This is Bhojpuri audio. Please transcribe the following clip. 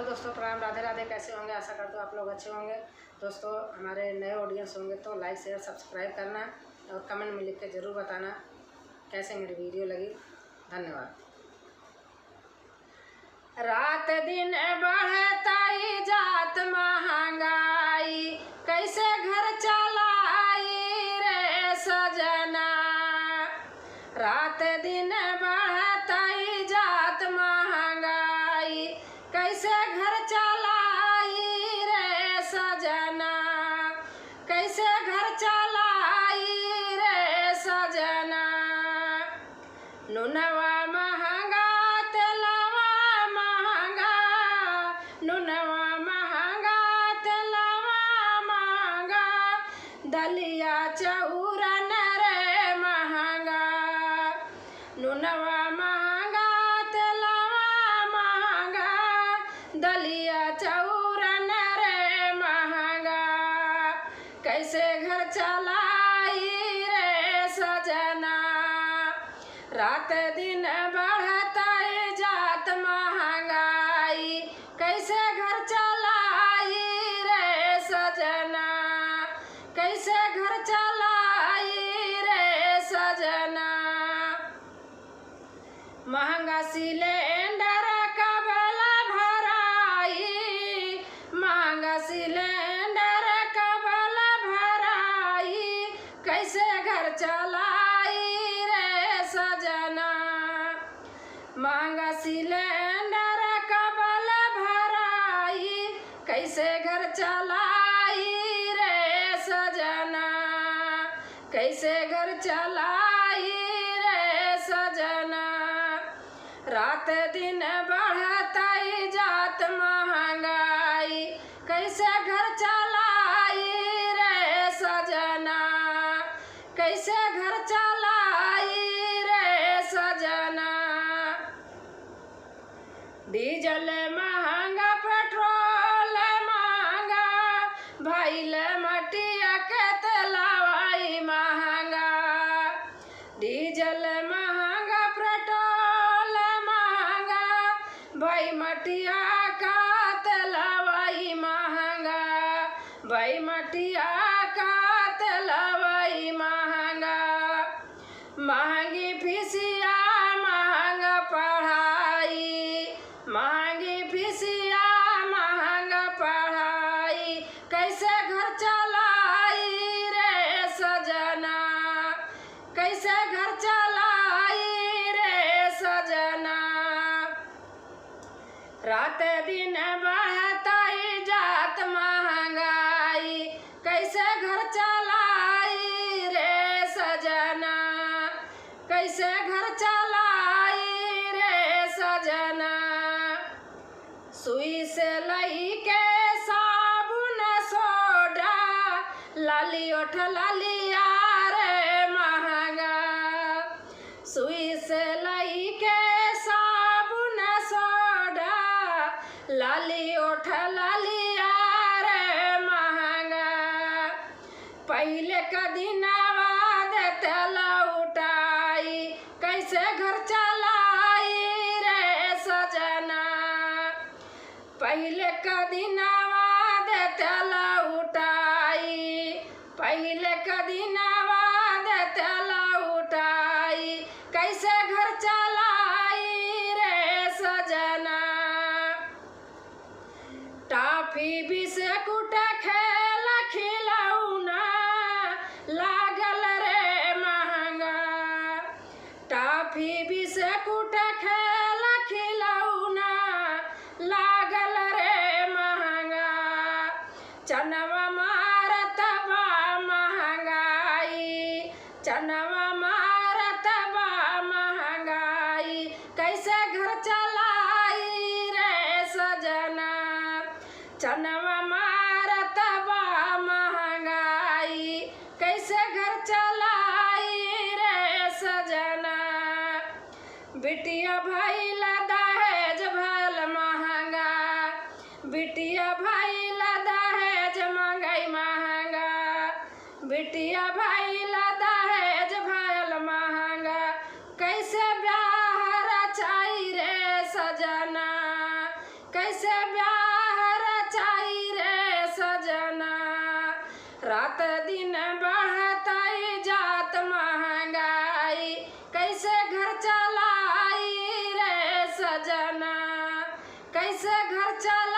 दोस्तों प्रणाम, राधे राधे। कैसे होंगे? आशा करता हूँ आप लोग अच्छे होंगे। दोस्तों हमारे नए ऑडियंस होंगे तो लाइक शेयर सब्सक्राइब करना और कमेंट में लिख के ज़रूर बताना कैसे मेरी वीडियो लगी। धन्यवाद। रात दिन बढ़ता ही जात महंगाई, कैसे घर चलाई रे सजना। रात दिन बढ़ता ही जात महंगाई, कैसे घर चलाई रे सजना। कैसे घर चलाई रे सजना। नुनवा महंगा तेलवा महंगा, नुनवा महंगा तेलवा महंगा, दलिया चौरन रे महंगा। नुनवा महंगा तेलवा महंगा, दलिया चौरन रे महंगा, कैसे घर चलाई रे सजना। रात दिन बढ़ता जात महंगाई, कैसे घर चलाई रे सजना। कैसे घर चलाई रे सजना। महंगा सिलेंडर कबल भराई, महंगा सिलेंडर कबल भराई, कैसे घर चलाई रे सजना। महंगा सिलेंडर कबल भराई, कैसे घर चलाई रे सजना। कैसे घर चलाई रे सजना। रात दिन बढ़ता ही जात महंगाई, कैसे घर चलाई रे सजना। कैसे घर चलाई रे सजना। डीजल महंगा पेट्रोल महंगा, भइल मटिया के तेलवाई महंगा। डीजल महंगा पेट्रोल महंगा, भई मटिया का तेलवाई महंगा। भई मटिया का तेलवाई महंगा। महंगी फीसिया महंगा पढ़ाई, महंगी फीसिया महंगा पढ़ाई, कैसे घर चलाई रे सजना। कैसे घर चलाई रे सजना। रात दिन बढ़ता ही जात महंगाई, कैसे घर चलाई रे सजना। कैसे घर चलाई रे सजना। सुई से लई के साबुन सोडा, लाली ओठ लालिया रे महंगा। सुई से लई के साबुन सोडा, लाली ओठ लालिया रे महंगा। पहले का दिनवा देते लौटाई, कैसे घर चलाई रे सजना। पहले का दिनवा देते लौटाई, पहले का दिनवा देते लौटाई, कैसे घर चलाई रे सजना। टाफी बिस्कुट खेल खिलौना, लागल रे महंगा। टाफी बिस्कुट खेल खिलौना, लागल रे महंगा। चनवा मारत बा महंगाई, चनवा मारत बा महंगाई, कैसे घर चलाई रे सजना। चनवा मारत बा महंगाई, कैसे घर चलाई रे सजना। बिटिया भइल दहेज भइल महंगा, बिटिया भइल दहेज महंगाई महंगा। बिटिया भइल दहेज भइल महंगा, कैसे ब्याह रचाई रे सजना। कैसे ब्याह रात दिन बढ़ता जात महंगाई, कैसे घर चलाई रे सजना, कैसे घर चला